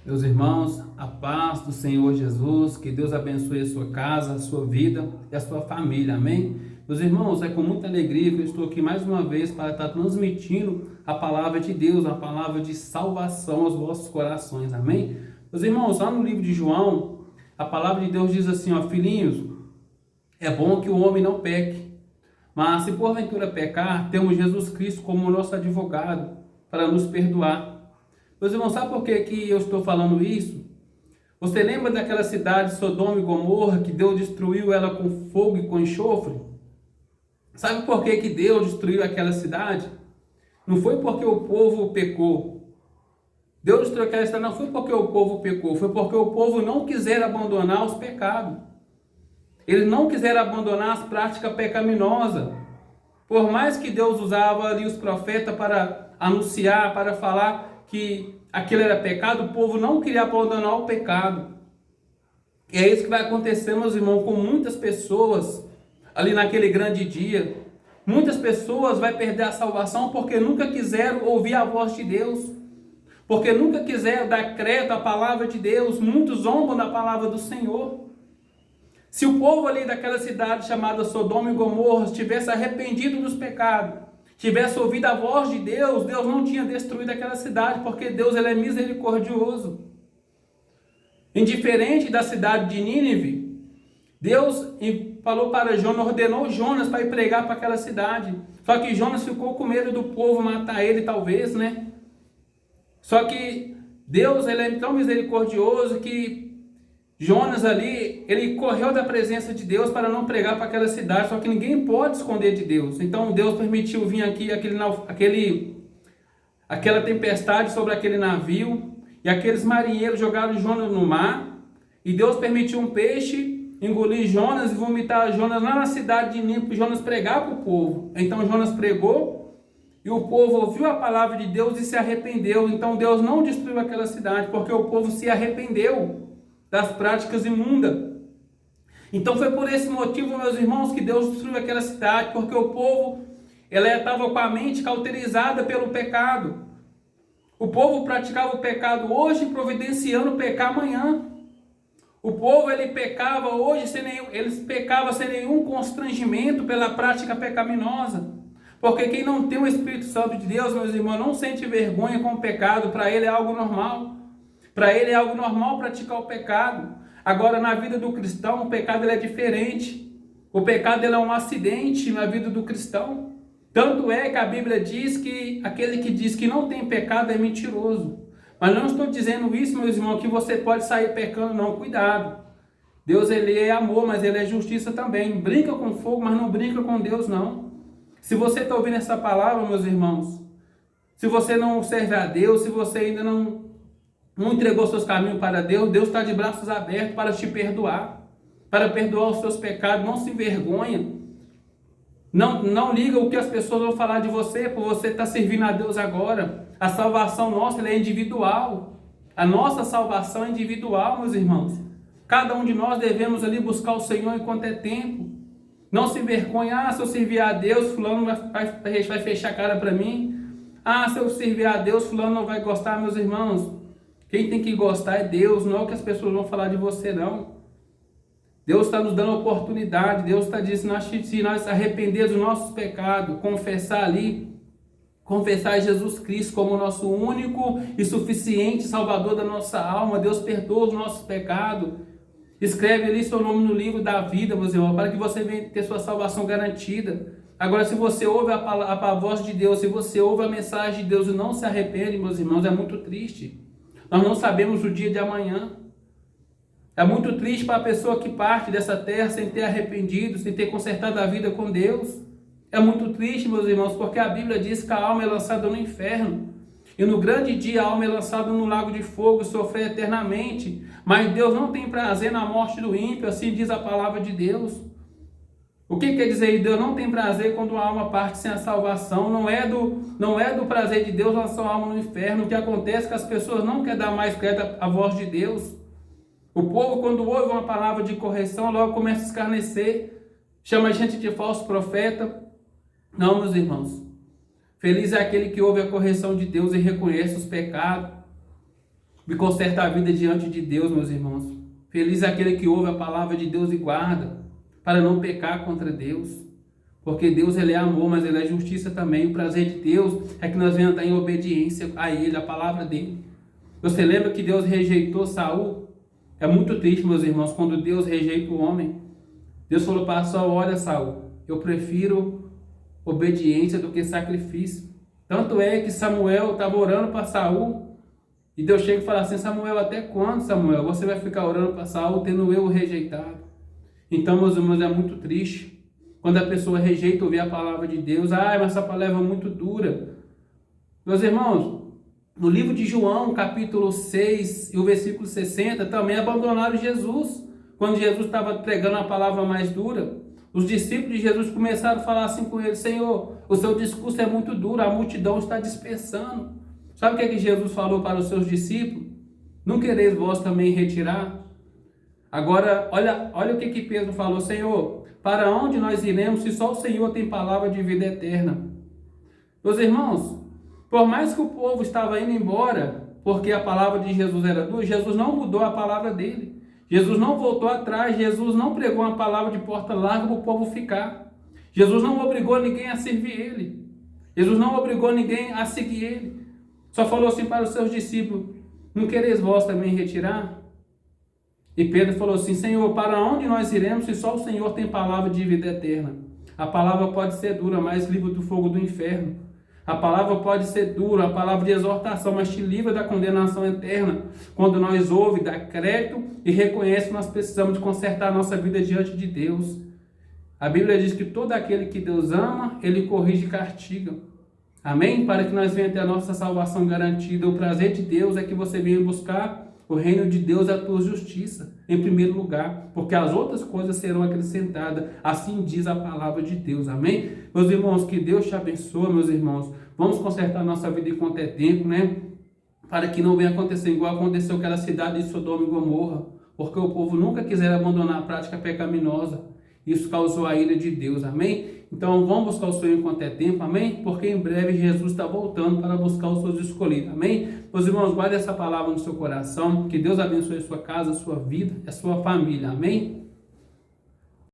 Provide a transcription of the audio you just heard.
Meus irmãos, a paz do Senhor Jesus, que Deus abençoe a sua casa, a sua vida e a sua família, amém? Meus irmãos, é com muita alegria que eu estou aqui mais uma vez para estar transmitindo a palavra de Deus, a palavra de salvação aos vossos corações, amém? Meus irmãos, lá no livro de João, a palavra de Deus diz assim, ó, filhinhos, é bom que o homem não peque, mas se porventura pecar, temos Jesus Cristo como nosso advogado para nos perdoar. Meus irmãos, sabe por que eu estou falando isso? Você lembra daquela cidade Sodoma e Gomorra que Deus destruiu ela com fogo e com enxofre? Sabe por que Deus destruiu aquela cidade? Não foi porque o povo pecou. Deus destruiu aquela cidade não foi porque o povo pecou, foi porque o povo não quiser abandonar os pecados. Eles não quiseram abandonar as práticas pecaminosas. Por mais que Deus usava ali os profetas para anunciar, para falar que aquilo era pecado, o povo não queria abandonar o pecado. E é isso que vai acontecer, meus irmãos, com muitas pessoas ali naquele grande dia. Muitas pessoas vão perder a salvação porque nunca quiseram ouvir a voz de Deus, porque nunca quiseram dar crédito à palavra de Deus. Muitos zombam da palavra do Senhor. Se o povo ali daquela cidade chamada Sodoma e Gomorra tivesse arrependido dos pecados, tivesse ouvido a voz de Deus, Deus não tinha destruído aquela cidade, porque Deus ele é misericordioso. Indiferente da cidade de Nínive, Deus falou para Jonas, ordenou Jonas para ir pregar para aquela cidade. Só que Jonas ficou com medo do povo matar ele, talvez, né? Só que Deus ele é tão misericordioso que Jonas ali, ele correu da presença de Deus para não pregar para aquela cidade, só que ninguém pode esconder de Deus. Então Deus permitiu vir aqui aquela tempestade sobre aquele navio, e aqueles marinheiros jogaram Jonas no mar, e Deus permitiu um peixe engolir Jonas e vomitar Jonas lá na cidade de Nínive, para Jonas pregar para o povo. Então Jonas pregou, e o povo ouviu a palavra de Deus e se arrependeu. Então Deus não destruiu aquela cidade, porque o povo se arrependeu das práticas imundas. Então foi por esse motivo, meus irmãos, que Deus destruiu aquela cidade, porque o povo estava com a mente cauterizada pelo pecado. O povo praticava o pecado hoje, providenciando pecar amanhã. O povo ele pecava hoje eles pecavam sem nenhum constrangimento pela prática pecaminosa. Porque quem não tem o Espírito Santo de Deus, meus irmãos, não sente vergonha com o pecado, para ele é algo normal. Para ele é algo normal praticar o pecado. Agora, na vida do cristão, o pecado ele é diferente. O pecado ele é um acidente na vida do cristão. Tanto é que a Bíblia diz que aquele que diz que não tem pecado é mentiroso. Mas não estou dizendo isso, meus irmãos, que você pode sair pecando, não. Cuidado. Deus ele é amor, mas ele é justiça também. Brinca com fogo, mas não brinca com Deus, não. Se você está ouvindo essa palavra, meus irmãos, se você não serve a Deus, se você ainda não entregou seus caminhos para Deus, Deus está de braços abertos para te perdoar, para perdoar os seus pecados. Não se envergonha, não liga o que as pessoas vão falar de você, por você estar servindo a Deus agora. A salvação nossa ela é individual, a nossa salvação é individual, meus irmãos. Cada um de nós devemos ali buscar o Senhor enquanto é tempo. Não se envergonha, se eu servir a Deus, fulano vai fechar a cara para mim. Se eu servir a Deus, fulano não vai gostar, meus irmãos. Quem tem que gostar é Deus, não é o que as pessoas vão falar de você, não. Deus está nos dando oportunidade, Deus está dizendo, se nós arrepender dos nossos pecados, confessar Jesus Cristo como o nosso único e suficiente Salvador da nossa alma, Deus perdoa os nossos pecados. Escreve ali seu nome no livro da vida, meus irmãos, para que você venha ter sua salvação garantida. Agora, se você ouve a voz de Deus, se você ouve a mensagem de Deus e não se arrepende, meus irmãos, é muito triste. Nós não sabemos o dia de amanhã. É muito triste para a pessoa que parte dessa terra sem ter arrependido, sem ter consertado a vida com Deus. É muito triste, meus irmãos, porque a Bíblia diz que a alma é lançada no inferno. E no grande dia a alma é lançada no lago de fogo, sofrer eternamente. Mas Deus não tem prazer na morte do ímpio, assim diz a palavra de Deus. O que quer dizer? Deus não tem prazer quando a alma parte sem a salvação. Não é do prazer de Deus lançar a alma no inferno. O que acontece é que as pessoas não querem dar mais crédito à voz de Deus. O povo, quando ouve uma palavra de correção, logo começa a escarnecer, chama a gente de falso profeta. Não, meus irmãos. Feliz é aquele que ouve a correção de Deus e reconhece os pecados. me conserta a vida diante de Deus, meus irmãos. Feliz é aquele que ouve a palavra de Deus e guarda, para não pecar contra Deus. Porque Deus, ele é amor, mas ele é justiça também. O prazer de Deus é que nós venhamos estar em obediência a ele, a palavra dele. Você lembra que Deus rejeitou Saul? É muito triste, meus irmãos, quando Deus rejeita o homem. Deus falou para Saul: olha, Saul, eu prefiro obediência do que sacrifício. Tanto é que Samuel estava orando para Saul, e Deus chega e fala assim: Samuel, até quando, Samuel, você vai ficar orando para Saul, tendo eu o rejeitado? Então, meus irmãos, é muito triste quando a pessoa rejeita ouvir a palavra de Deus. Mas essa palavra é muito dura. Meus irmãos, no livro de João, capítulo 6 e o versículo 60, também abandonaram Jesus. Quando Jesus estava pregando a palavra mais dura, os discípulos de Jesus começaram a falar assim com ele: Senhor, o seu discurso é muito duro, a multidão está dispersando. Sabe o que é que Jesus falou para os seus discípulos? Não quereis vós também retirar? Agora, olha o que Pedro falou: Senhor, para onde nós iremos se só o Senhor tem palavra de vida eterna? Meus irmãos, por mais que o povo estava indo embora, porque a palavra de Jesus era dura, Jesus não mudou a palavra dele. Jesus não voltou atrás, Jesus não pregou uma palavra de porta larga para o povo ficar. Jesus não obrigou ninguém a servir ele. Jesus não obrigou ninguém a seguir ele. Só falou assim para os seus discípulos: não quereis vós também retirar? E Pedro falou assim: Senhor, para onde nós iremos se só o Senhor tem palavra de vida eterna? A palavra pode ser dura, mas livra do fogo do inferno. A palavra pode ser dura, a palavra de exortação, mas te livra da condenação eterna. Quando nós ouvimos, dá crédito e reconhece que nós precisamos de consertar a nossa vida diante de Deus. A Bíblia diz que todo aquele que Deus ama, ele corrige e castiga. Amém? Para que nós venhamos ter a nossa salvação garantida. O prazer de Deus é que você venha buscar o reino de Deus, a tua justiça, em primeiro lugar, porque as outras coisas serão acrescentadas. Assim diz a palavra de Deus. Amém? Meus irmãos, que Deus te abençoe, meus irmãos. Vamos consertar a nossa vida enquanto é tempo, né? Para que não venha acontecer igual aconteceu com aquela cidade de Sodoma e Gomorra, porque o povo nunca quiser abandonar a prática pecaminosa. Isso causou a ira de Deus. Amém? Então vamos buscar o Senhor enquanto é tempo, amém? Porque em breve Jesus está voltando para buscar os seus escolhidos, amém? Meus irmãos, guarde essa palavra no seu coração, que Deus abençoe a sua casa, a sua vida, a sua família, amém?